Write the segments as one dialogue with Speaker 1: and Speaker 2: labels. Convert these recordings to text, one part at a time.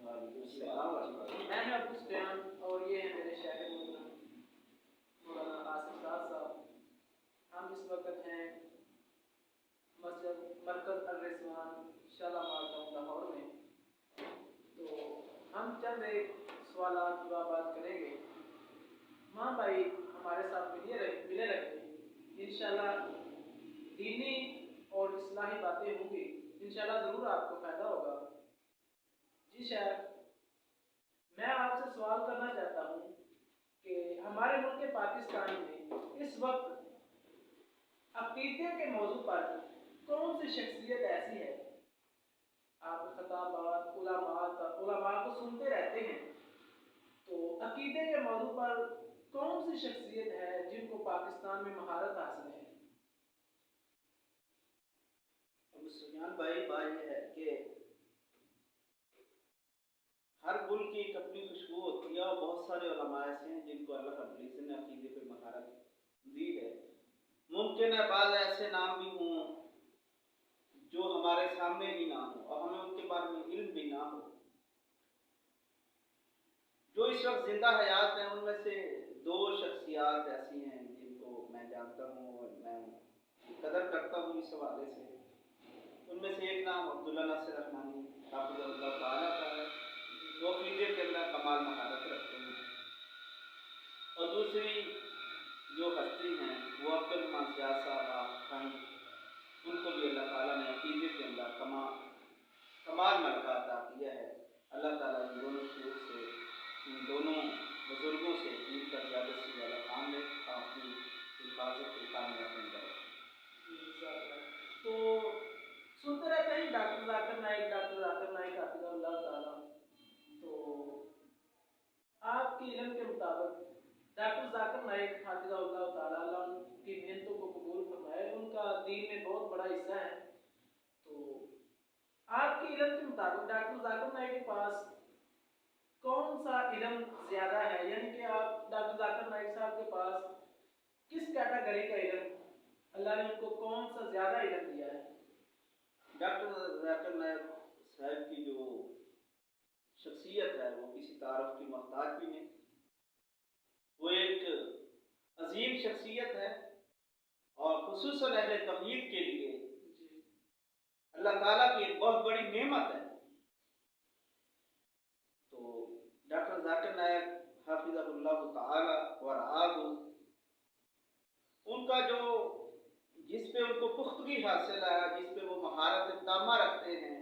Speaker 1: میں نے ابو سفیان اور یہ ہیں میرے شاعر مولانا آصف صاحب. ہم اس وقت ہیں مسجد مرکز الرضوان شالامار ٹاؤن لاہور میں. تو ہم چند ایک سوالات جوابات کریں گے. ماں بھائی ہمارے ساتھ ملے رہتے ہیں. انشاءاللہ دینی اور اصلاحی باتیں ہوں گی. انشاءاللہ ضرور آپ کو فائدہ ہوگا. جی شاعر، میں آپ سے سوال کرنا چاہتا ہوں کہ ہمارے ملک پاکستان میں اس وقت عقیدے کے موضوع پر کون سی شخصیت ایسی ہے؟ آپ خطابات علماء کو سنتے رہتے ہیں، تو عقیدے کے موضوع پر کون سی شخصیت ہے جن کو پاکستان میں مہارت حاصل ہے؟
Speaker 2: ابو سفیان بھائی، بات یہ ہے کہ ہر گل کی ایک اپنی خوشبو ہوتی ہے، اور بہت سارے علماء ایسے ہیں جن کو اللہ رب العزت نے عقیدے پہ مہارت دی ہے. ممکن ہے بعض ایسے نام بھی ہوں جو ہمارے سامنے بھی نہ ہوں اور ہمیں ان کے بارے میں علم بھی نہ ہو. جو اس وقت زندہ حیات ہیں ان میں سے دو شخصیات ایسی ہیں جن کو میں جانتا ہوں اور میں قدر کرتا ہوں اس حوالے سے. ان میں سے ایک نام عبداللہ ناصر رحمانی حافظ اللہ تعالیٰ کا ہے، جو عقیدے کے اندر کمال مہارت رکھتے ہیں. اور دوسری جو ہستی ہیں وہ عبد الرحمن سیاض صاحب، ان کو بھی اللہ تعالیٰ نے عقیدے کے اندر کمال ملکہ عطا کیا ہے. اللہ تعالیٰ ان دونوں شیوخ سے، ان دونوں بزرگوں سے ان کا زیادہ سے زیادہ کام لے، اپنی حفاظت کے کامیاب بن جائے.
Speaker 1: تو سنتے رہتے ہیں ڈاکٹر ذاکر نائک حافظ اللہ تعالیٰ. تو آپ کے علم کے مطابق ڈاکٹر ذاکر نائک حافظ اللہ تعالیٰ کی محنتوں کو قبول فرمائے، ان کا دین میں بہت بڑا حصہ ہے. تو آپ کے علم کے مطابق ڈاکٹر ذاکر نائک کے پاس کون سا علم زیادہ ہے؟ یعنی کہ آپ ڈاکٹر ذاکر نائک صاحب کے پاس کس کیٹیگری کا علم، اللہ نے ان کو کون سا زیادہ علم دیا ہے؟
Speaker 2: ڈاکٹر ذاکر نائک صاحب کی جو شخصیت ہے وہ کسی تعارف کی محتاج بھی نہیں. وہ ایک عظیم شخصیت ہے، اور خصوصاً اہل توحید کے لیے اللہ تعالیٰ کی ایک بہت بڑی نعمت ہے. تو ڈاکٹر ذاکر نائک حافظ اللہ تعالیٰ ورعاہ، ان کا جو جس پہ ان کو پختگی حاصل ہے، جس پہ وہ مہارت تامہ رکھتے ہیں،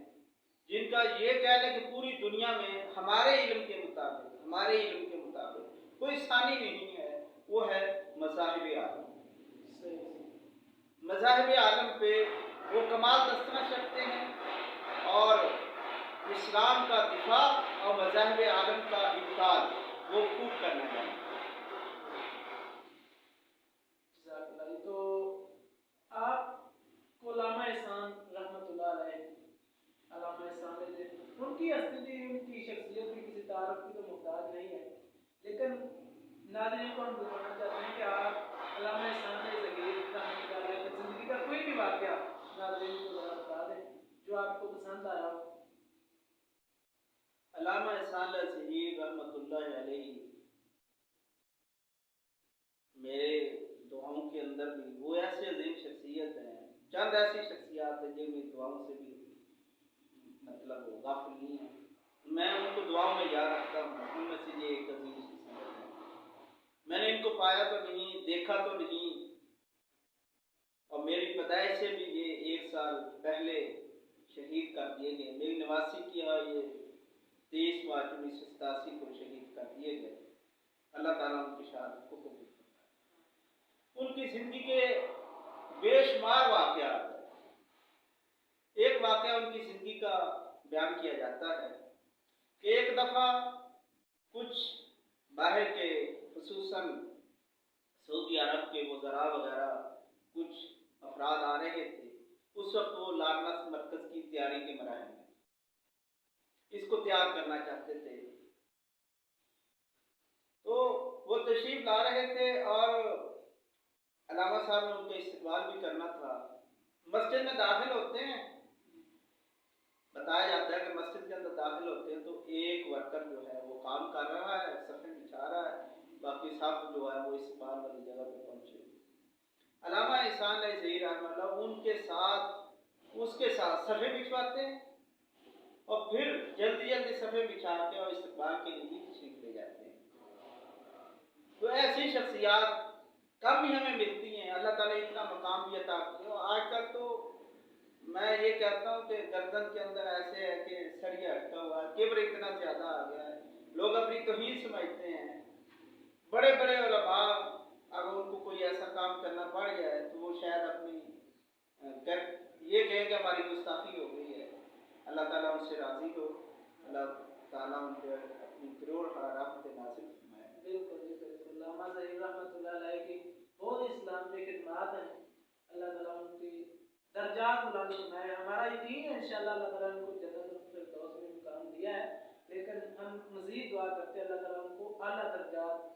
Speaker 2: جن کا یہ کہہ لیں کہ پوری دنیا میں ہمارے علم کے مطابق کوئی ثانی نہیں ہے، وہ ہے مذاہب عالم. مذاہب عالم پہ وہ کمال دستخط رکھتے ہیں، اور اسلام کا دفاع اور مذاہب عالم کا ابطال وہ خوب کرنا چاہتے ہیں.
Speaker 1: تو آپ کو علامہ احسان رحمۃ اللہ علیہ، علامہ احسان علیہ، ان کی ہستی، ان کی شخصیت بھی کسی تعارف کی تو محتاج نہیں ہے، لیکن ناظرین کو ہم بتانا چاہتے ہیں کہ آپ علامہ احسان ذکیر رحمۃ اللہ علیہ کی زندگی کا کوئی بھی واقعہ ناظرین کو ذرا بتا دیں جو آپ کو پسند آیا ہو.
Speaker 2: علامہ احسان ذکیر رحمۃ اللہ علیہ میرے دعاؤں کے اندر بھی وہ ایسے عظیم شخصیت ہیں، چند ایسی شخصیات ہیں جن میں دعاؤں سے بھی مطلب وہ غافل نہیں ہیں. میں ان کو دعاؤں میں یاد رکھتا ہوں. ان میں سے یہ ایک عظیم شخصیت ہے. میں نے ان کو پایا تو نہیں، دیکھا تو نہیں، اور میری پیدائش سے بھی یہ 1 سال پہلے شہید کر دیے گئے. میری نواسی کیا یہ 23 مارچ 1987 کو شہید کر دیے گئے. اللہ تعالیٰ ان کی شہادت کو قبول کرتا ہے. ان کی زندگی کے بے شمار واقعات ہیں. ایک واقعہ ان کی زندگی کا بیان کیا جاتا ہے کہ ایک دفعہ کچھ باہر کے، خصوصاً سعودی عرب کے وزراء وغیرہ کچھ افراد آ رہے تھے. اس وقت وہ لارنس مرکز کی تیاری کے مراحل میں اس کو تیار کرنا چاہتے تھے. تو وہ تشریف لا رہے تھے اور علامہ صاحب نے ان کا استقبال بھی کرنا تھا. مسجد میں داخل ہوتے ہیں، بتایا جاتا ہے کہ مسجد کے اندر اندر داخل ہوتے ہیں تو ایک ورکر جو ہے وہ کام کر رہا ہے، صفیں بچھا رہا ہے، باقی سب جو ہے وہ استقبال والی جگہ پہ پہنچے۔ علامہ احسان علیہ ظہیر رحمہ اللہ ان کے ساتھ اس کے ساتھ صفیں بچھواتے ہیں اور پھر جلدی جلدی صفیں بچھا کے اور استقبال کے لیے تشریف لے جاتے ہیں۔ تو ایسی شخصیات کم ہی ہمیں ملتی ہیں، اللہ تعالیٰ اتنا مقام بھی عطا کیا۔ اور آج کل تو میں یہ کہتا ہوں کہ گردن کے اندر ایسے ہے کہ سڑیا اٹکا ہوا ہے، کبر اتنا زیادہ آ گیا ہے، لوگ اپنی توہین سمجھتے ہیں۔ بڑے بڑے علماء اگر ان کو کوئی ایسا کام کرنا پڑ جائے تو وہ شاید اپنی یہ کہیں کہ ہماری گستاخی ہو گئی ہے۔ اللہ تعالیٰ ان سے راضی ہو، اللہ تعالیٰ ان پہ اپنی کروڑ رحمت نازل فرمائے۔
Speaker 1: بالکل جی بالکل، علامہ ظہیر رحمۃ اللہ علیہ کی بہت اسلام میں خدمات ہیں، اللہ تعالیٰ ان کی درجات بلند فرمائے۔ ہمارا یقین ہے انشاءاللہ اللہ تعالیٰ ان کو جنت الفردوس میں مقام دیا ہے، لیکن ہم مزید دعا کرتے ہیں اللہ تعالیٰ ان کو اعلیٰ درجات